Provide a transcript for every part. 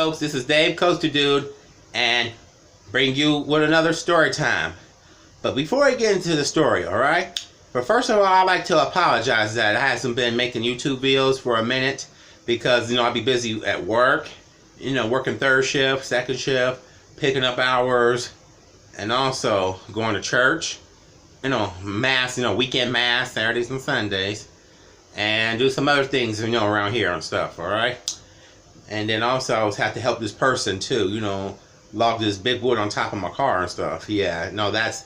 folks? This is Dave, Coaster Dude, and bring you with another story time. But before I get into the story, alright? But first of all, I'd like to apologize that I hasn't been making YouTube videos for a minute because, I'll be busy at work, working third shift, second shift, picking up hours, and also going to church, mass, weekend mass, Saturdays and Sundays, and do some other things, around here and stuff, alright? And then also I have to help this person too, log this big wood on top of my car and stuff. Yeah, no, that's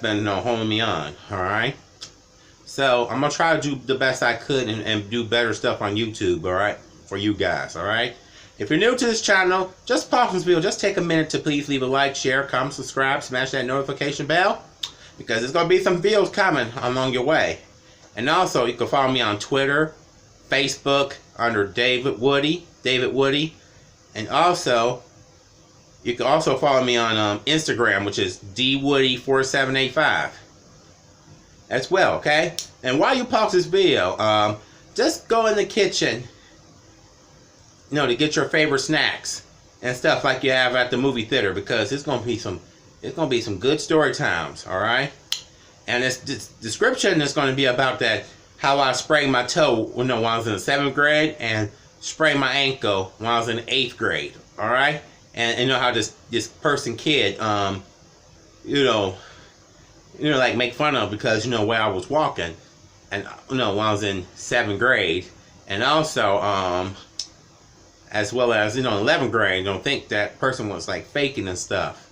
been holding me on, alright? So I'm gonna try to do the best I could and do better stuff on YouTube, alright? For you guys, alright? If you're new to this channel, just pause this video, just take a minute to please leave a like, share, comment, subscribe, smash that notification bell, because there's gonna be some videos coming along your way. And also you can follow me on Twitter, Facebook under David Woody, and also you can also follow me on Instagram, which is dwoody4785 as well, okay? And while you pause this video, just go in the kitchen, to get your favorite snacks and stuff like you have at the movie theater, because it's gonna be some good story times, all right? And this description is going to be about that how I sprained my toe when I was in the 7th grade and sprained my ankle when I was in the 8th grade, all right? And how this kid, like make fun of because where I was walking, and when I was in 7th grade, and also as well as 11th grade, don't think that person was like faking and stuff.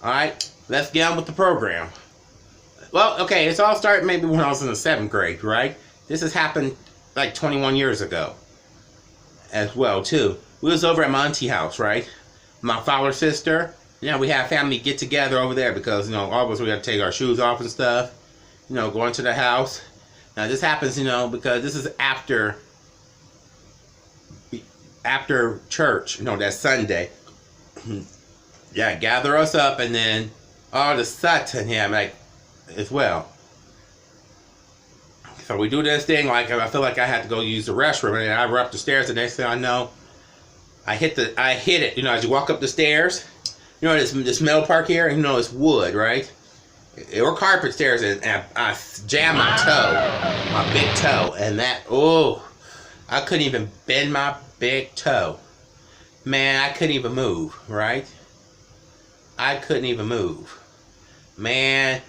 All right, let's get on with the program. Well, okay, it's all started maybe when I was in the 7th grade, right? This has happened like 21 years ago as well, too. We was over at my auntie house, right? My father's sister, we had family get together over there because, all of us, we got to take our shoes off and stuff, go into the house. Now, this happens, because this is after church, that Sunday. Yeah, gather us up, and then all of a sudden, like, as well. So we do this thing, like I feel like I had to go use the restroom, and I run up the stairs, and next thing I know, I hit it, as you walk up the stairs, this metal part here, it's wood, right? Or carpet stairs, and I jammed my toe, my big toe, and that, I couldn't even bend my big toe. Man, I couldn't even move, right? I couldn't even move. Man,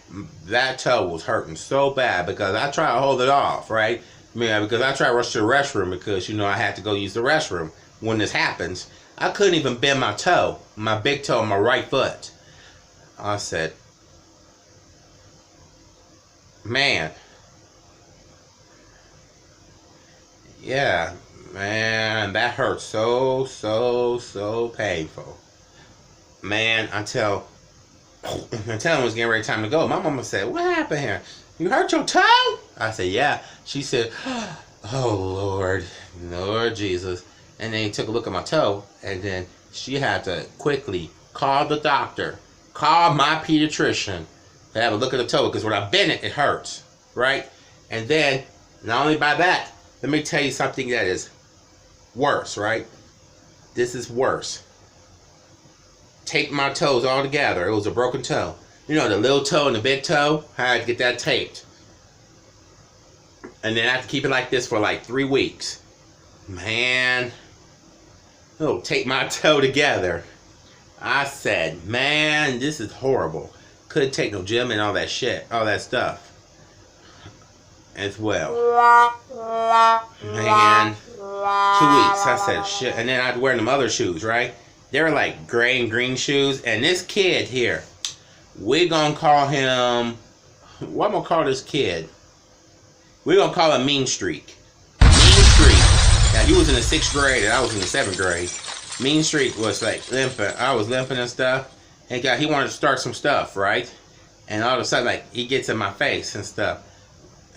that toe was hurting so bad because I tried to hold it off, right? Because I tried to rush to the restroom because, I had to go use the restroom when this happens. I couldn't even bend my toe, my big toe on my right foot. I said, man. Yeah, man, that hurt so painful. Man, until it was getting ready time to go, my mama said, what happened here? You hurt your toe? I said, yeah. She said, oh, Lord Jesus. And then he took a look at my toe, and then she had to quickly call the doctor, call my pediatrician to have a look at the toe, because when I bend it, it hurts, right? And then, not only by that, let me tell you something that is worse, right? This is worse. Taped my toes all together. It was a broken toe. The little toe and the big toe, I had to get that taped. And then I have to keep it like this for like 3 weeks. Man. Tape my toe together. I said, man, this is horrible. Couldn't take no gym and all that shit, all that stuff. As well. Man. 2 weeks. I said, shit. And then I'd wear them other shoes, right? They were like gray and green shoes. And this kid here, we're going to call him, what am I going to call this kid? We're going to call him Mean Streak. Mean Streak. Now, he was in the 6th grade and I was in the 7th grade. Mean Streak was like limping. I was limping and stuff. And he wanted to start some stuff, right? And all of a sudden, like, he gets in my face and stuff.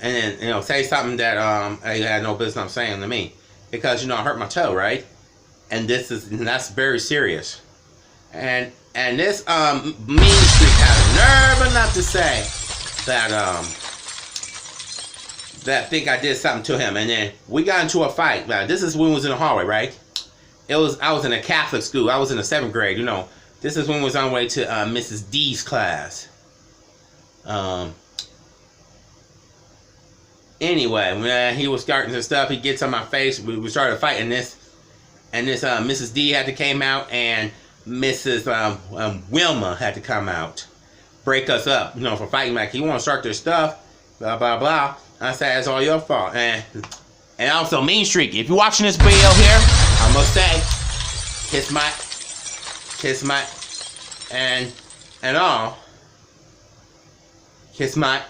And then, say something that I had no business saying to me. Because, I hurt my toe, right? And that's very serious. And this Mean Streak had nerve enough to say that that I think I did something to him. And then we got into a fight. Now, this is when we was in the hallway, right? I was in a Catholic school. I was in the 7th grade. You know, this is when we was on the way to Mrs. D's class. Anyway, when he was starting to stuff, he gets on my face. We started fighting this, and this Mrs. D had to came out, and Mrs. Wilma had to come out, break us up, you know, for fighting. Like, you want to start this stuff, blah blah blah. I said, it's all your fault. And also, Mean Streak, if you're watching this video here, I must say, kiss my, and all, kiss my,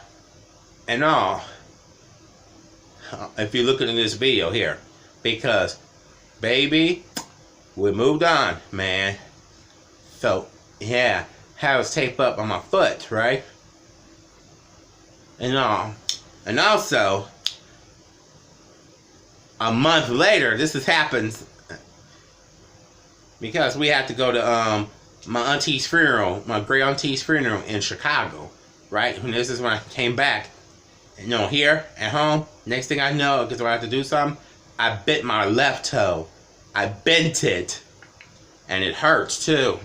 and all. If you're looking at this video here, because, baby, we moved on, man. So, yeah, had was taped up on my foot, right? And all. And also, a month later, this has happened because we had to go to my auntie's funeral, my great auntie's funeral in Chicago, right? And this is when I came back. You know, here at home, next thing I know, because I had to do something, I bit my left toe. I bent it, and it hurts too.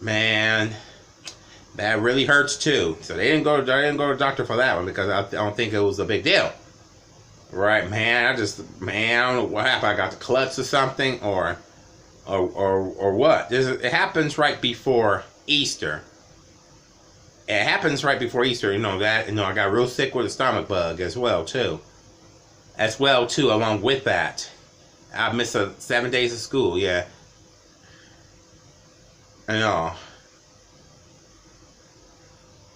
Man, that really hurts too. So they didn't go to the doctor for that one because I don't think it was a big deal. Right, man? I don't know what happened. I got the clutch or something, or what? It happens right before Easter. It happens right before Easter, you know that. You know, I got real sick with a stomach bug as well too. Along with that, I missed 7 days of school. Yeah, I know.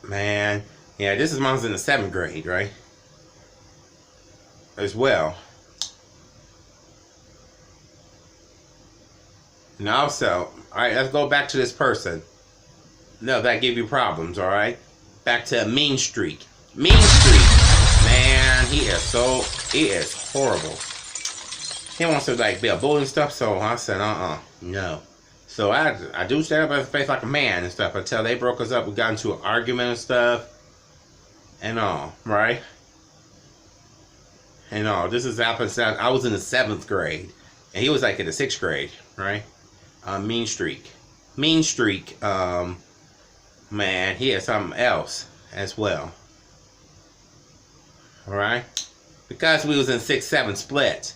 Man, yeah, this is mom's in the 7th grade, right? As well. And also, alright, let's go back to this person. No, that gave you problems, alright? Back to Mean Streak. Mean Streak, man, he is horrible. He wants to like be a bully and stuff, so I said, no. So I do stand up at his face like a man and stuff until they broke us up. We got into an argument and stuff. And all, right? And all, this is happened. I was in the 7th grade. And he was like in the 6th grade, right? Mean Streak. Mean Streak, man, he had something else as well. Alright? Because we was in 6-7 split.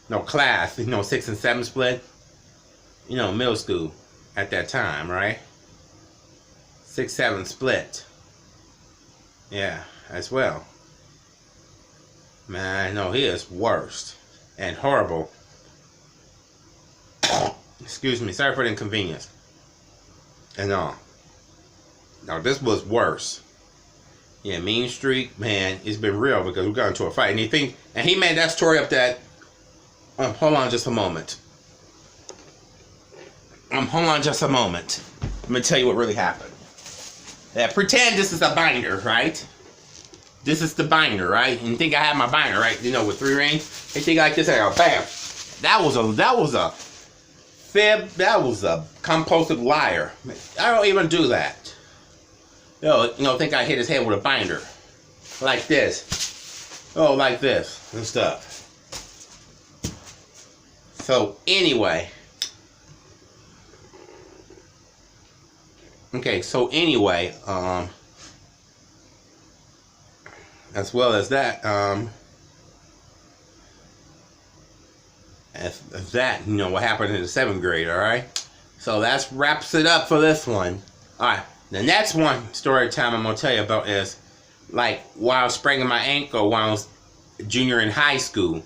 No class, you know, 6 and 7 split. You know, middle school at that time, right? 6-7 split. Yeah, as well. Man, no, he is worst and horrible. Excuse me, sorry for the inconvenience. And all. Now this was worse. Yeah, Mean Streak, man, it's been real because we got into a fight. And he made that story up that. Hold on just a moment. Hold on just a moment. Let me tell you what really happened. Pretend this is a binder, right? This is the binder, right? And you think I have my binder, right? You know, with 3 rings. They think like this, I go, bam. That was a fib. That was a compulsive liar. I don't even do that. You know, think I hit his head with a binder. Like this. Oh, like this and stuff. So, anyway. Okay, so anyway, as well as that, as that, you know, what happened in the 7th grade, alright? So that wraps it up for this one. Alright, the next one, story time I'm going to tell you about is, like, while I was spraining my ankle while I was junior in high school.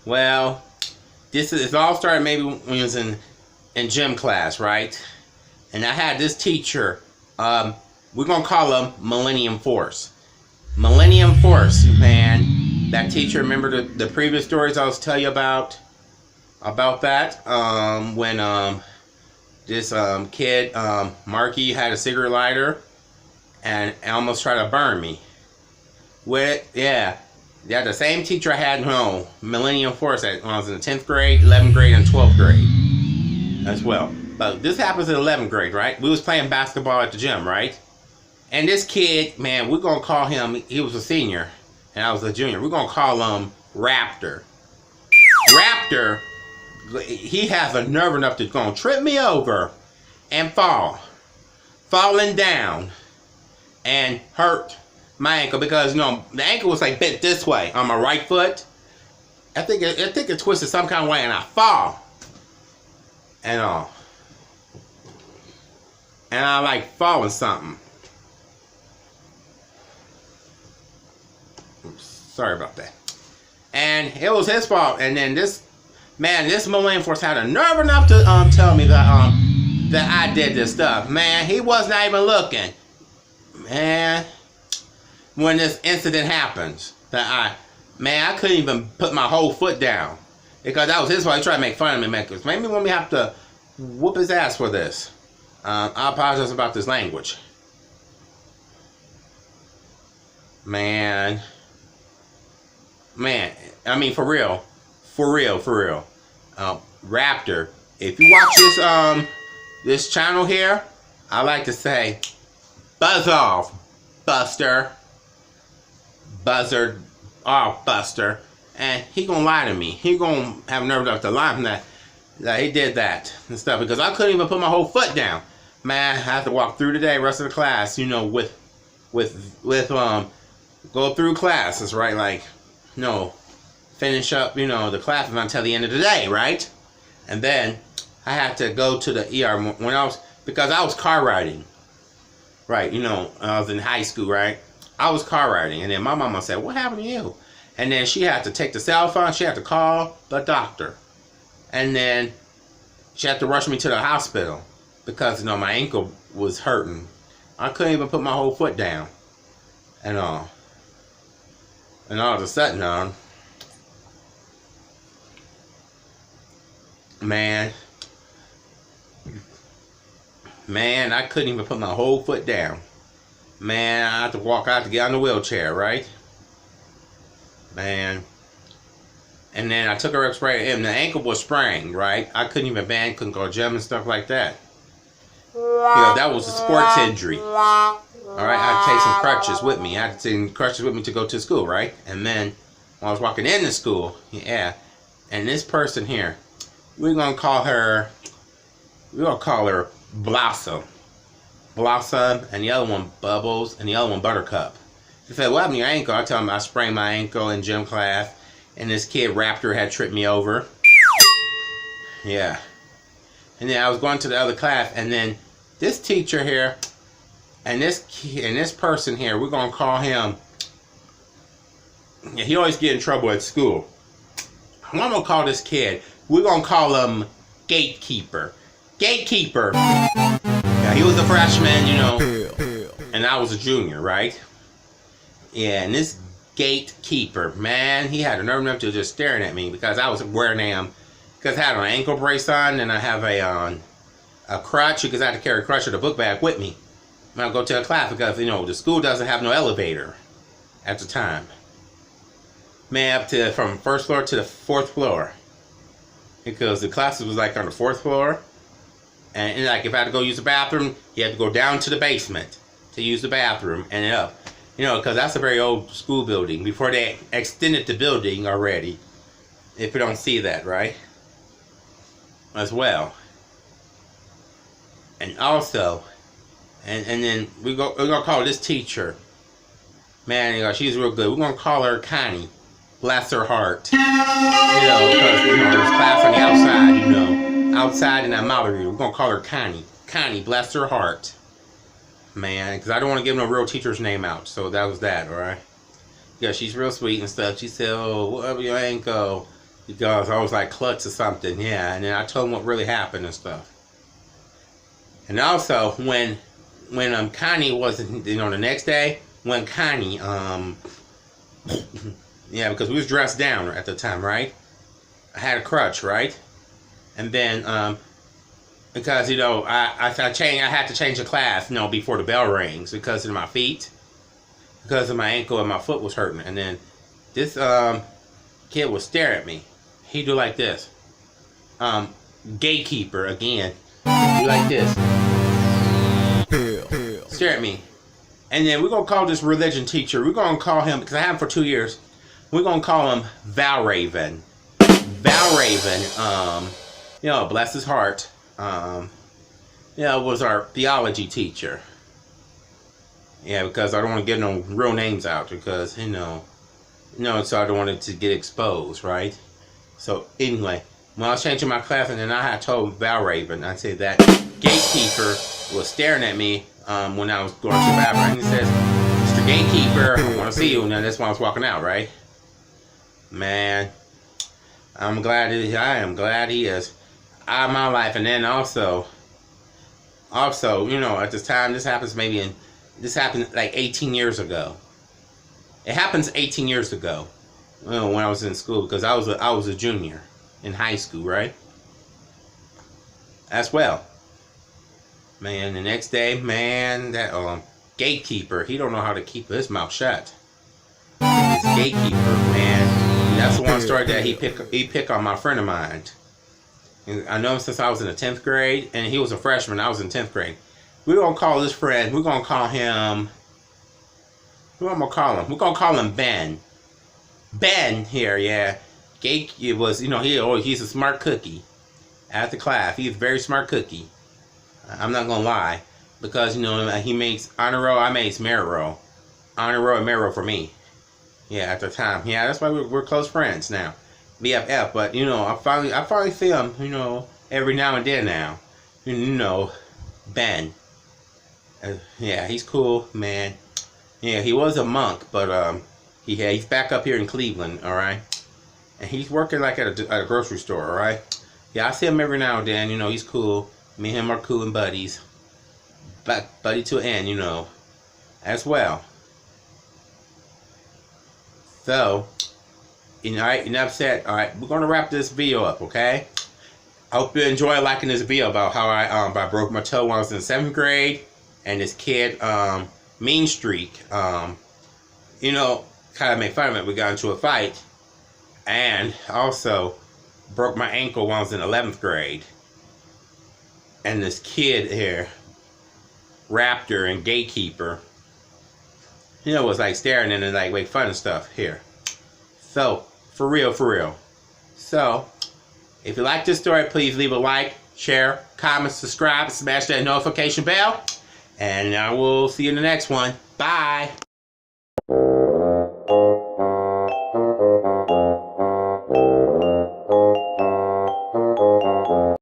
Well, it all started maybe when I was in gym class, right? And I had this teacher, we're going to call him Millennium Force. Millennium Force, man. That teacher, remember the previous stories I was telling you about that? When this kid, Marky, had a cigarette lighter and almost tried to burn me. Yeah, the same teacher I had, no, Millennium Force, when I was in the 10th grade, 11th grade, and 12th grade as well. But this happens in 11th grade, right? We was playing basketball at the gym, right? And this kid, man, we're going to call him, he was a senior, and I was a junior. We're going to call him Raptor. Raptor, he has a nerve enough to go and trip me over and falling down and hurt my ankle because the ankle was like bent this way on my right foot. I think it twisted some kind of way and I fall and I like falling something. Sorry about that. And it was his fault. And then this Malayan Force had a nerve enough to tell me that I did this stuff. Man, he was not even looking. Man, when this incident happens, I couldn't even put my whole foot down because that was his fault. He tried to make fun of me, man. Cause maybe when we have to whoop his ass for this. I apologize about this language. Man, I mean for real. Raptor, if you watch this channel here, I like to say, buzz off, Buster. Buzzard off, Buster. And he gonna lie to me. He gonna have nerve enough to lie to me that he did that and stuff because I couldn't even put my whole foot down. Man, I have to walk through today, rest of the class, with go through classes, right? Like, finish up, the classes until the end of the day, right? And then I had to go to the ER because I was car riding, right? I was in high school, right? I was car riding, and then my mama said, "What happened to you?" And then she had to take the cell phone. She had to call the doctor, and then she had to rush me to the hospital because my ankle was hurting. I couldn't even put my whole foot down, and all of a sudden, man, I couldn't even put my whole foot down. Man, I had to walk out to get on the wheelchair, right? Man. And then I took a x-ray and the ankle was sprained, right? I couldn't even bend, couldn't go to gym and stuff like that. That was a sports injury. Alright, I had to take some crutches with me. I had to take crutches with me to go to school, right? And then when I was walking into school, and this person here, we're gonna call her Blossom. Blossom, and the other one Bubbles, and the other one Buttercup. He said, "What happened to your ankle?" I told him I sprained my ankle in gym class, and this kid Raptor had tripped me over. Yeah. And then I was going to the other class, and then this teacher here, and this person here, we're gonna call him. Yeah, he always get in trouble at school. I'm gonna call this kid. We're gonna call him Gatekeeper. Gatekeeper. Yeah, he was a freshman, and I was a junior, right? Yeah, and this Gatekeeper, man, he had a nerve enough to just staring at me because I was wearing because I had an ankle brace on and I have a crutch because I had to carry a crutch or the book bag with me when I go to a class because the school doesn't have no elevator at the time. Man, from first floor to the fourth floor because the classes was like on the fourth floor. And like if I had to go use the bathroom, you had to go down to the basement to use the bathroom and up. Because that's a very old school building. Before they extended the building already. If you don't see that, right? As well. And also, and then we're gonna call this teacher. Man, she's real good. We're gonna call her Connie. Bless her heart. Because there's class on the outside, outside in that model room. We're gonna call her Connie. Connie, bless her heart. Man, because I don't want to give no real teacher's name out. So that was that, alright? Yeah, she's real sweet and stuff. She said, "Oh, what happened to your ankle?" Because I was like clutch or something, yeah. And then I told him what really happened and stuff. And also, when Connie wasn't, the next day, when Connie, yeah, because we was dressed down at the time, right? I had a crutch, right? And then, because, I had to change the class, before the bell rings because of my feet. Because of my ankle and my foot was hurting. And then this kid would stare at me. He'd do like this. Gatekeeper, again. Do like this. Stare at me. And then we're going to call this religion teacher. We're going to call him, because I had him for 2 years. we're gonna call him Valraven. Valraven, bless his heart, was our theology teacher. Yeah, because I don't want to get no real names out because, so I don't want it to get exposed, right? So anyway, when I was changing my class, and then I had told Valraven, I said that gatekeeper was staring at me when I was going to the bathroom. And he says, "Mr. Gatekeeper, I want to see you." And then that's why I was walking out, right? Man, I am glad he is out of my life. And then also, at this time, this happened like 18 years ago. It happens 18 years ago, when I was in school, because I was a junior in high school, right? As well. Man, the next day, man, that gatekeeper, he don't know how to keep his mouth shut. This gatekeeper, man, that's the one story that he picked on my friend of mine. And I know him since I was in the 10th grade, and he was a freshman. I was in 10th grade. We're gonna call this friend. We're gonna call him. Who am I gonna call him? We're gonna call him Ben. Ben here, yeah. It was, he's a smart cookie. At the class, he's a very smart cookie. I'm not gonna lie, because he makes honor roll. I makes merit roll. Honor roll and merit roll for me. Yeah, at the time. Yeah, that's why we're close friends now. BFF. But I finally see him. Every now and then now. Ben. Yeah, he's cool, man. Yeah, he was a monk, but he's back up here in Cleveland, all right. And he's working like at a grocery store, all right. Yeah, I see him every now and then. He's cool. Me and him are cool and buddies. But buddy to an end, as well. So, alright, enough said. Alright, we're gonna wrap this video up, okay? I hope you enjoy liking this video about how I broke my toe when I was in the 7th grade, and this kid, Mean Streak, kind of made fun of it. We got into a fight, and also broke my ankle when I was in 11th grade. And this kid here, Raptor and Gatekeeper, was like staring and like make fun of stuff here. So, for real. So, if you like this story, please leave a like, share, comment, subscribe, smash that notification bell. And I will see you in the next one. Bye.